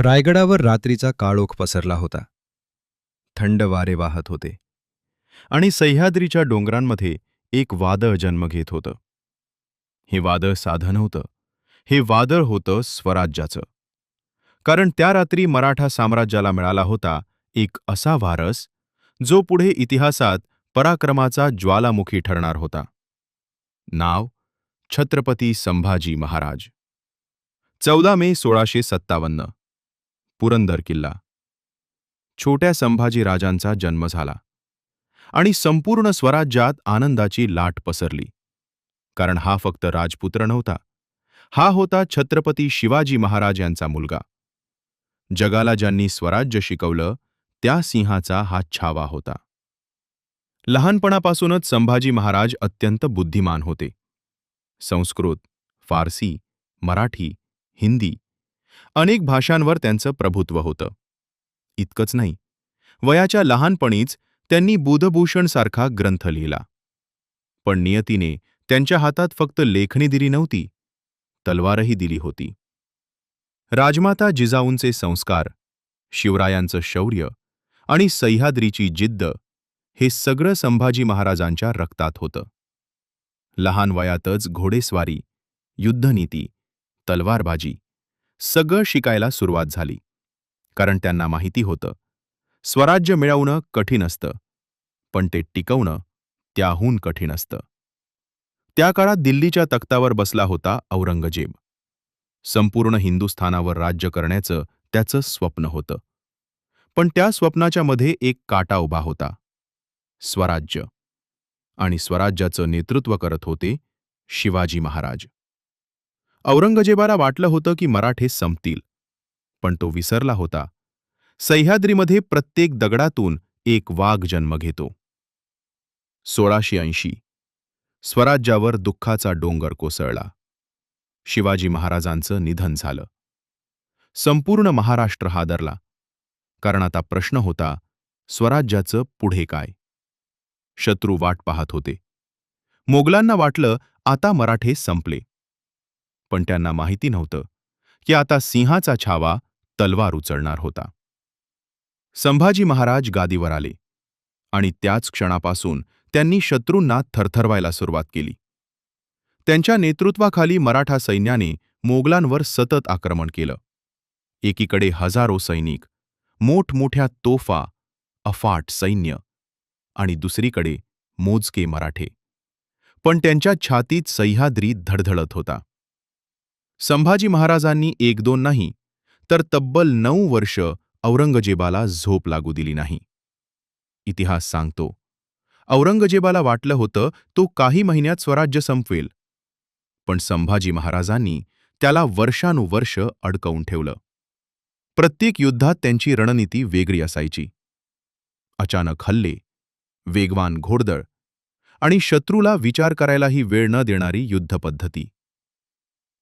रायगडावर रात्रीचा काळोख पसरला होता. थंड वारे वाहत होते आणि सह्याद्रीच्या डोंगरांमध्ये एक वादळ जन्म घेत होतं. हे वादळ साधं नव्हतं. हे वादळ होतं स्वराज्याचं. कारण त्या रात्री मराठा साम्राज्याला मिळाला होता एक असा वारस जो पुढे इतिहासात पराक्रमाचा ज्वालामुखी ठरणार होता. नाव छत्रपती संभाजी महाराज. 14 मे 1657. पुरंदर किल्ला. छोट्या संभाजी राजांचा जन्म झाला आणि संपूर्ण स्वराज्यात आनंदाची लाट पसरली. कारण हा फक्त राजपुत्र नव्हता. हा होता छत्रपती शिवाजी महाराज यांचा मुलगा. जगाला ज्यांनी स्वराज्य शिकवलं त्या सिंहाचा हा छावा होता. लहानपणापासूनच संभाजी महाराज अत्यंत बुद्धिमान होते. संस्कृत, फारसी, मराठी, हिंदी अनेक भाषांवर त्यांचं प्रभुत्व होतं. इतकंच नाही, वयाच्या लहानपणीच त्यांनी बुधभूषण सारखा ग्रंथ लिहिला. पण नियतीने त्यांच्या हातात फक्त लेखणी दिली नव्हती, तलवारही दिली होती. राजमाता जिजाऊंचे संस्कार, शिवरायांचं शौर्य आणि सह्याद्रीची जिद्द हे सगळं संभाजी महाराजांच्या रक्तात होतं. लहान वयातच घोडेस्वारी, युद्धनीती, तलवारबाजी सगळं शिकायला सुरुवात झाली. कारण त्यांना माहिती होतं, स्वराज्य मिळवणं कठीण असतं, पण ते टिकवणं त्याहून कठीण असतं. त्या काळात दिल्लीच्या तख्तावर बसला होता औरंगजेब. संपूर्ण हिंदुस्थानावर राज्य करण्याचं त्याचं स्वप्न होतं. पण त्या स्वप्नाच्या मध्ये एक काटा उभा होता, स्वराज्य. आणि स्वराज्याचं नेतृत्व करत होते शिवाजी महाराज. औरंगजेबाला वाटलं होतं की मराठे संपतील, पण तो विसरला होता, सह्याद्रीमध्ये प्रत्येक दगडातून एक वाघ जन्म घेतो. 1680 स्वराज्यावर दुःखाचा डोंगर कोसळला. शिवाजी महाराजांचं निधन झालं. संपूर्ण महाराष्ट्र हादरला. कारण आता प्रश्न होता, स्वराज्याचं पुढे काय? शत्रू वाट पाहत होते. मोगलांना वाटलं आता मराठे संपले. पण त्यांना माहिती नव्हतं की आता सिंहाचा छावा तलवार उचलणार होता. संभाजी महाराज गादीवर आले आणि त्याच क्षणापासून त्यांनी शत्रूंना थरथरवायला सुरुवात केली. त्यांच्या नेतृत्वाखाली मराठा सैन्याने मोगलांवर सतत आक्रमण केलं. एकीकडे हजारो सैनिक, मोठमोठ्या तोफा, अफाट सैन्य आणि दुसरीकडे मोजके मराठे. पण त्यांच्या छातीत सह्याद्री धडधडत होता. संभाजी महाराजांनी 1-2 नाही, तर तब्बल 9 वर्ष औरंगजेबाला झोप लागू दिली नाही. इतिहास सांगतो, औरंगजेबाला वाटलं होतं तो काही महिन्यात स्वराज्य संपवेल. पण संभाजी महाराजांनी त्याला वर्षानुवर्ष अडकवून ठेवलं. प्रत्येक युद्धात त्यांची रणनीती वेगळी असायची. अचानक हल्ले, वेगवान घोडदळ आणि शत्रूला विचार करायलाही वेळ न देणारी युद्धपद्धती.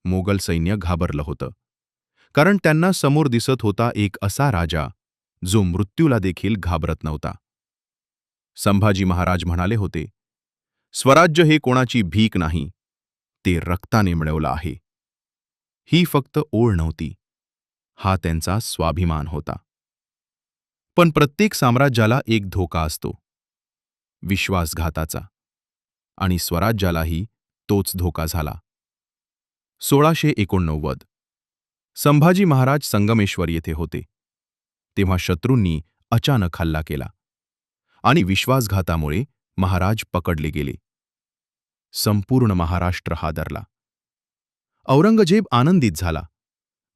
मोगल सैन्य घाबरलं होतं. कारण त्यांना समोर दिसत होता एक असा राजा जो मृत्यूला देखील घाबरत नव्हता. संभाजी महाराज म्हणाले होते, स्वराज्य हे कोणाची भीक नाही, ते रक्ताने मिळवलं आहे. ही फक्त ओळ नव्हती, हा त्यांचा स्वाभिमान होता. पण प्रत्येक साम्राज्याला एक धोका असतो, विश्वासघाताचा. आणि स्वराज्यालाही तोच धोका झाला. 1689 संभाजी महाराज संगमेश्वर येथे होते. तेव्हा शत्रूंनी अचानक हल्ला केला आणि विश्वासघातामुळे महाराज पकडले गेले. संपूर्ण महाराष्ट्र हादरला. औरंगजेब आनंदित झाला,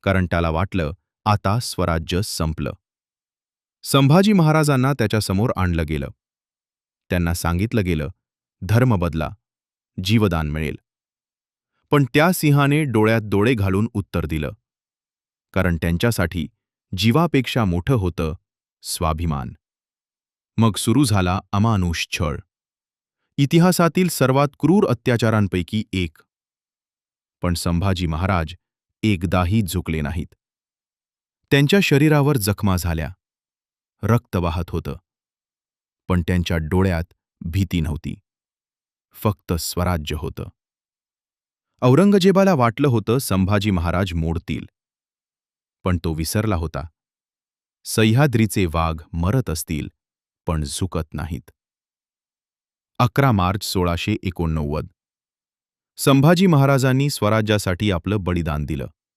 कारण त्याला वाटलं आता स्वराज्य संपलं. संभाजी महाराजांना त्याच्यासमोर आणलं गेलं. त्यांना सांगितलं गेलं, धर्म बदला, जीवदान मिळेल. पण त्या सिंहाने डोळ्यात डोळे घालून उत्तर दिलं. कारण त्यांच्यासाठी जीवापेक्षा मोठं होतं स्वाभिमान. मग सुरू झाला अमानुष छळ. इतिहासातील सर्वात क्रूर अत्याचारांपैकी एक. पण संभाजी महाराज एकदाही झुकले नाहीत. त्यांच्या शरीरावर जखमा झाल्या, रक्त वाहत होतं. पण त्यांच्या डोळ्यात भीती नव्हती, फक्त स्वराज्य होतं. औरंगजेबाला वाटलं होतं संभाजी महाराज मोडतील. पण तो विसरला होता. सह्याद्रीचे वाघ मरत असतील, पण झुकत नाहीत. 11 मार्च 1689. संभाजी महाराजांनी स्वराज्यासाठी आपलं बलिदान दिलं.